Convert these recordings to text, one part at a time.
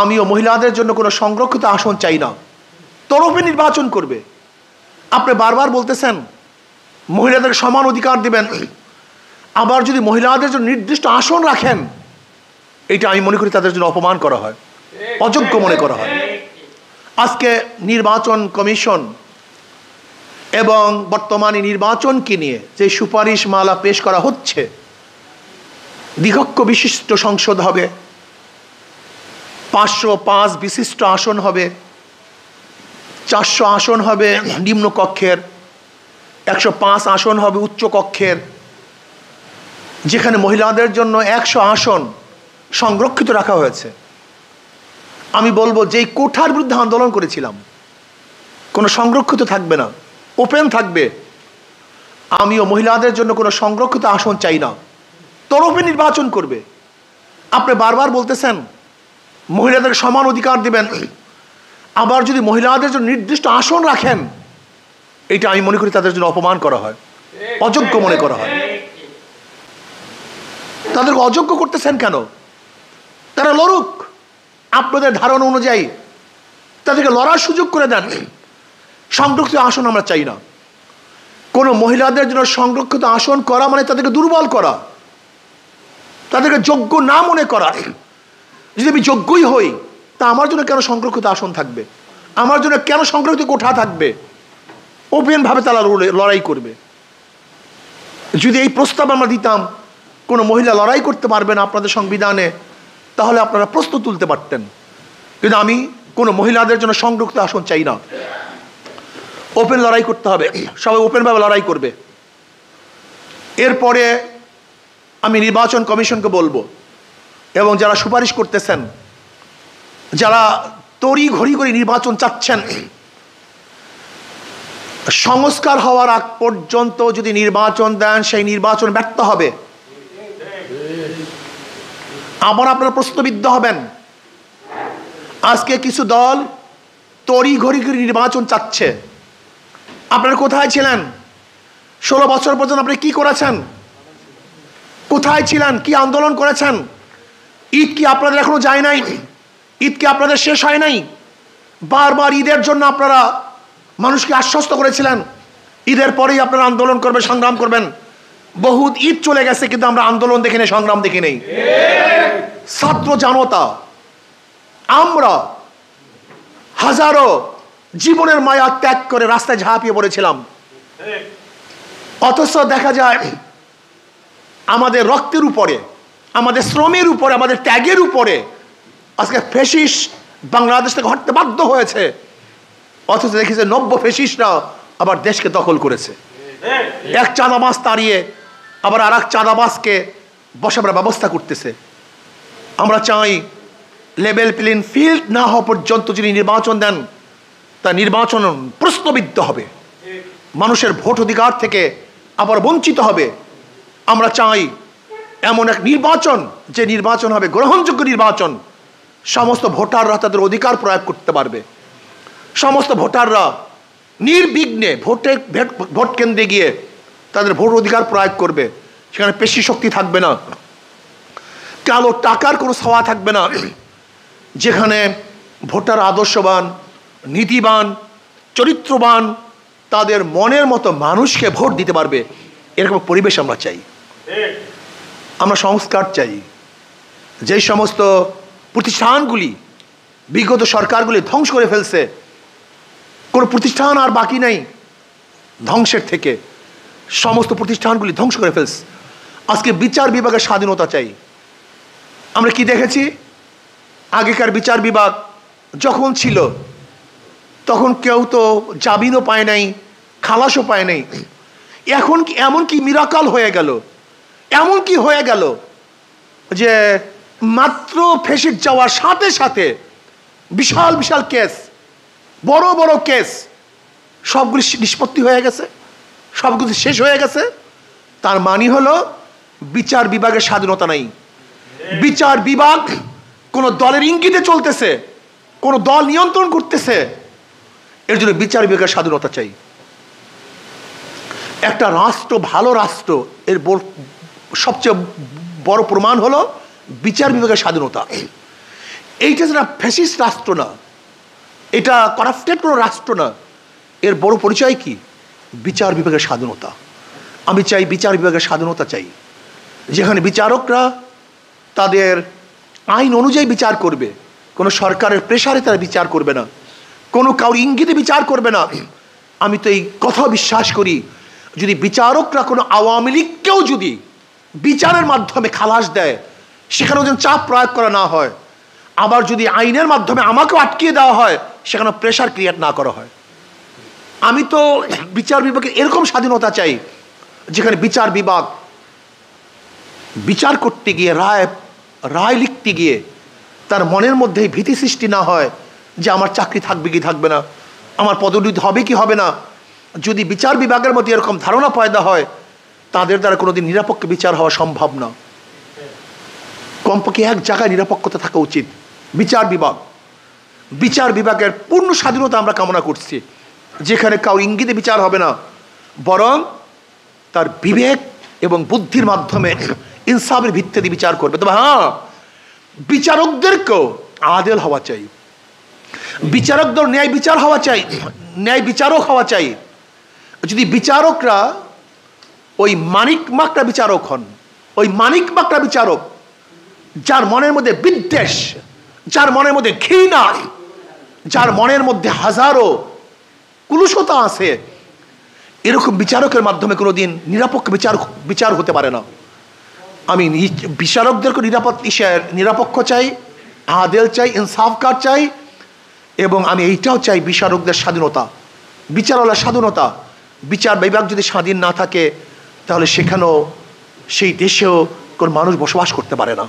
আমিও মহিলাদের জন্য কোনো সংরক্ষিত আসন চাই না, তরফে নির্বাচন করবে। আপনি বারবার বলতেছেন মহিলাদের সমান অধিকার দিবেন, আবার যদি মহিলাদের জন্য নির্দিষ্ট আসন রাখেন, এটা আমি মনে করি তাদের জন্য অপমান করা হয়, অযোগ্য মনে করা হয়। আজকে নির্বাচন কমিশন এবং বর্তমানে নির্বাচনকে নিয়ে যে সুপারিশ মালা পেশ করা হচ্ছে, দ্বিকক্ষ বিশিষ্ট সংসদ হবে, 505 বিশিষ্ট আসন হবে, 400 আসন হবে নিম্ন কক্ষের, 105 আসন হবে উচ্চ কক্ষের, যেখানে মহিলাদের জন্য 100 আসন সংরক্ষিত রাখা হয়েছে। আমি বলবো যেই কোঠার বিরুদ্ধে আন্দোলন করেছিলাম, কোনো সংরক্ষিত থাকবে না, ওপেন থাকবে। আমিও মহিলাদের জন্য কোনো সংরক্ষিত আসন চাই না, তরফে নির্বাচন করবে। আপনি বারবার বলতেছেন মহিলাদের সমান অধিকার দিবেন, আবার যদি মহিলাদের জন্য নির্দিষ্ট আসন রাখেন, এটা আমি মনে করি তাদের জন্য অপমান করা হয়, অযোগ্য মনে করা হয়। তাদেরকে অযোগ্য করতেছেন কেন? তারা লড়ুক, আপনাদের ধারণা অনুযায়ী তাদেরকে লড়ার সুযোগ করে দেন। সংরক্ষিত আসন আমরা চাই না। কোনো মহিলাদের জন্য সংরক্ষিত আসন করা মানে তাদেরকে দুর্বল করা, তাদেরকে যোগ্য না মনে করা। যদি আমি যোগ্যই হই, তা আমার জন্য কেন সংরক্ষিত আসন থাকবে? আমার জন্য কেন সংরক্ষিত কোঠা থাকবে? ওপেনভাবে তারা লড়াই করবে। যদি এই প্রস্তাব আমরা দিতাম কোনো মহিলা লড়াই করতে পারবে না আপনাদের সংবিধানে, তাহলে আপনারা প্রশ্ন তুলতে পারতেন। কিন্তু আমি কোনো মহিলাদের জন্য সংরক্ষিত আসন চাই না। ওপেন লড়াই করতে হবে, সবাই ওপেনভাবে লড়াই করবে। এরপরে আমি নির্বাচন কমিশনকে বলবো, এবং যারা সুপারিশ করতেছেন, যারা তড়ি ঘড়ি করে নির্বাচন চাচ্ছেন, সংস্কার হওয়ার আগ পর্যন্ত যদি নির্বাচন দেন, সেই নির্বাচন ব্যর্থ হবে। আবার আপনারা প্রশ্নবিদ্ধ হবেন। আজকে কিছু দল তড়ি ঘড়ি করে নির্বাচন চাচ্ছে। আপনারা কোথায় ছিলেন? 16 বছর পর্যন্ত আপনি কি করেছেন? কোথায় ছিলেন? কি আন্দোলন করেছেন? ঈদ কি আপনাদের এখনো যায় নাই? ঈদ কি আপনাদের শেষ হয় নাই? বারবার ঈদের জন্য আপনারা মানুষকে আশ্বস্ত করেছিলেন ঈদের পরেই আপনারা আন্দোলন করবেন, সংগ্রাম করবেন। বহুত ঈদ চলে গেছে, কিন্তু আমরা আন্দোলন দেখি নেই, সংগ্রাম দেখি নেই। ছাত্র জনতা আমরা হাজারো জীবনের মায়া ত্যাগ করে রাস্তায় ঝাঁপিয়ে পড়েছিলাম, অথচ দেখা যায় আমাদের রক্তের উপরে, আমাদের শ্রমের উপরে, আমাদের ত্যাগের উপরে আজকে ফ্যাসিস্ট বাংলাদেশ থেকে হটতে বাধ্য হয়েছে। অথচ দেখেছে 90 ফ্যাসিস্টরা আবার দেশকে দখল করেছে। এক চাঁদাবাজ তাড়িয়ে আবার আর এক চাঁদাবাজকে বসাবার ব্যবস্থা করতেছে। আমরা চাই লেভেল প্লেইং ফিল্ড না হওয়া পর্যন্ত যিনি নির্বাচন দেন, তা নির্বাচন প্রশ্নবিদ্ধ হবে, মানুষের ভোট অধিকার থেকে আবার বঞ্চিত হবে। আমরা চাই এমন এক নির্বাচন, যে নির্বাচন হবে গ্রহণযোগ্য নির্বাচন। সমস্ত ভোটাররা তাদের অধিকার প্রয়োগ করতে পারবে, সমস্ত ভোটাররা নির্বিঘ্নে ভোট কেন্দ্রে গিয়ে তাদের ভোট অধিকার প্রয়োগ করবে। সেখানে পেশি শক্তি থাকবে না, কালো টাকার কোনো ছায়া থাকবে না। যেখানে ভোটার আদর্শবান, নীতিবান, চরিত্রবান, তাদের মনের মতো মানুষকে ভোট দিতে পারবে, এরকম পরিবেশ আমরা চাই। আমরা সংস্কার চাই। যেই সমস্ত প্রতিষ্ঠানগুলি বিগত সরকারগুলি ধ্বংস করে ফেলছে, কোনো প্রতিষ্ঠান আর বাকি নাই ধ্বংসের থেকে, সমস্ত প্রতিষ্ঠানগুলি ধ্বংস করে ফেলছে। আজকে বিচার বিভাগের স্বাধীনতা চাই। আমরা কি দেখেছি? আগেকার বিচার বিভাগ যখন ছিল, তখন কেউ তো জামিনও পায় নাই, খালাসও পায় নাই। এখন কি এমন কি মিরাকল হয়ে গেল, এমন কি হয়ে গেল যে মাত্র ফেসিট যাওয়ার সাথে সাথে বিশাল বিশাল কেস, বড় বড় কেস সবগুলি নিষ্পত্তি হয়ে গেছে, সবগুলি শেষ হয়ে গেছে। তার মানে হলো বিচার বিভাগের স্বাধীনতা নাই। বিচার বিভাগ কোন দলের ইঙ্গিতে চলতেছে, কোন দল নিয়ন্ত্রণ করতেছে। এর জন্য বিচার বিভাগের স্বাধীনতা চাই। একটা রাষ্ট্র, ভালো রাষ্ট্র, এর সবচেয়ে বড় প্রমাণ হলো বিচার বিভাগের স্বাধীনতা। এইটা যেটা ফ্যাসিস্ট রাষ্ট্র না, এটা করাপ্টেড কোনো রাষ্ট্র না। এর বড় পরিচয় কি? বিচার বিভাগের স্বাধীনতা। আমি চাই বিচার বিভাগের স্বাধীনতা চাই, যেখানে বিচারকরা তাদের আইন অনুযায়ী বিচার করবে, কোনো সরকারের প্রেসারে তারা বিচার করবে না, কোনো কারোর ইঙ্গিতে বিচার করবে না। আমি তো এই কথা বিশ্বাস করি, যদি বিচারকরা কোনো আওয়ামী লীগকেও যদি বিচারের মাধ্যমে খালাস দেয়, সেখানেও যেন চাপ প্রয়োগ করা না হয়। আবার যদি আইনের মাধ্যমে আমাকেও আটকিয়ে দেওয়া হয়, সেখানে প্রেশার ক্রিয়েট না করা হয়। আমি তো বিচার বিভাগের এরকম স্বাধীনতা চাই, যেখানে বিচার বিভাগ বিচার করতে গিয়ে রায় লিখতে গিয়ে তার মনের মধ্যে ভীতি সৃষ্টি না হয় যে আমার চাকরি থাকবে কি থাকবে না, আমার পদোন্নতি হবে কি হবে না। যদি বিচার বিভাগের মধ্যে এরকম ধারণা পয়দা হয়, তাদের দ্বারা কোনোদিন নিরপেক্ষ বিচার হওয়া সম্ভব না। কমপক্ষে এক জায়গায় নিরপেক্ষতা থাকা উচিত। বিচার বিভাগের পূর্ণ স্বাধীনতা আমরা কামনা করছি, যেখানে কারো ইঙ্গিতে বিচার হবে না, বরং তার বিবেক এবং বুদ্ধির মাধ্যমে ইনসাফের ভিত্তিতে বিচার করবে। তবে হ্যাঁ, বিচারকদেরকেও আদেল হওয়া চাই, বিচারকদের ন্যায় বিচার হওয়া চাই, ন্যায় বিচারক হওয়া চাই। যদি বিচারকরা ওই মানিক মাকড়া বিচারক হন, ওই মানিক মাকড়া বিচারক যার মনের মধ্যে বিদ্বেষ, যার মনের মধ্যে ঘৃণা, যার মনের মধ্যে হাজারো কুলুষতা আছে, এরকম বিচারকের মাধ্যমে কোনোদিন নিরপেক্ষ বিচার হতে পারে না। আমি বিচারকদেরকে নিরপেক্ষ চাই, আদেল চাই, ইনসাফকার চাই, এবং আমি এইটাও চাই বিচারকদের স্বাধীনতা, বিচারওয়ালার স্বাধীনতা। বিচার বিভাগ যদি স্বাধীন না থাকে, তাহলে সেখানেও সেই দেশেও কোন মানুষ বসবাস করতে পারে না।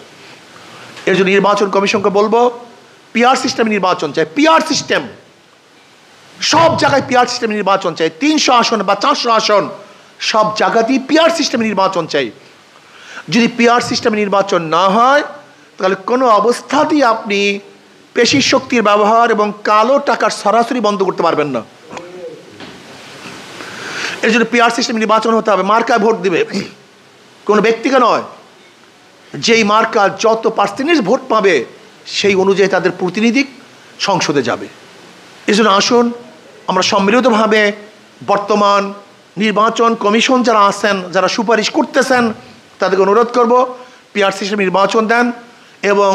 এর জন্য নির্বাচন কমিশনকে বলবো, পিআর সিস্টেমে নির্বাচন চাই। পিআর সিস্টেম, সব জায়গায় পিআর সিস্টেমে নির্বাচন চাই। 300 আসন বা 400 আসন, সব জায়গাতেই পিআর সিস্টেমে নির্বাচন চাই। যদি পিআর সিস্টেমে নির্বাচন না হয়, তাহলে কোনো অবস্থাতেই আপনি পেশি শক্তির ব্যবহার এবং কালো টাকার সরাসরি বন্ধ করতে পারবেন না। এর জন্য পিআর সিস্টেমে নির্বাচন হতে হবে। মার্কায় ভোট দিবে, কোনো ব্যক্তিকে নয়। যেই মার্কা যত পার্সেন্টেজ ভোট পাবে, সেই অনুযায়ী তাদের প্রতিনিধি সংসদে যাবে। এই জন্য আসুন আমরা সম্মিলিতভাবে বর্তমান নির্বাচন কমিশন যারা আছেন, যারা সুপারিশ করতেছেন, তাদেরকে অনুরোধ করব পিআর সিস্টেমে নির্বাচন দেন। এবং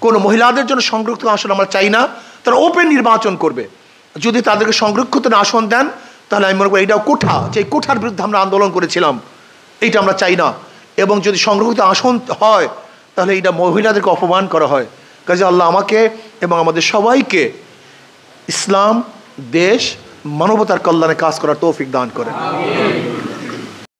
কোনো মহিলাদের জন্য সংরক্ষিত আসন আমরা চাই না, তারা ওপেন নির্বাচন করবে। যদি তাদেরকে সংরক্ষিত আসন দেন, তাহলে আমি মনে করি এইটাও কোঠা, যে কোঠার বিরুদ্ধে আমরা আন্দোলন করেছিলাম, এইটা আমরা চাই না। এবং যদি সংরক্ষিত আসন হয়, তাহলে এইটা মহিলাদেরকে অপমান করা হয়। কাজে আল্লাহ আমাকে এবং আমাদের সবাইকে ইসলাম, দেশ, মানবতার কল্যাণে কাজ করার তৌফিক দান করেন।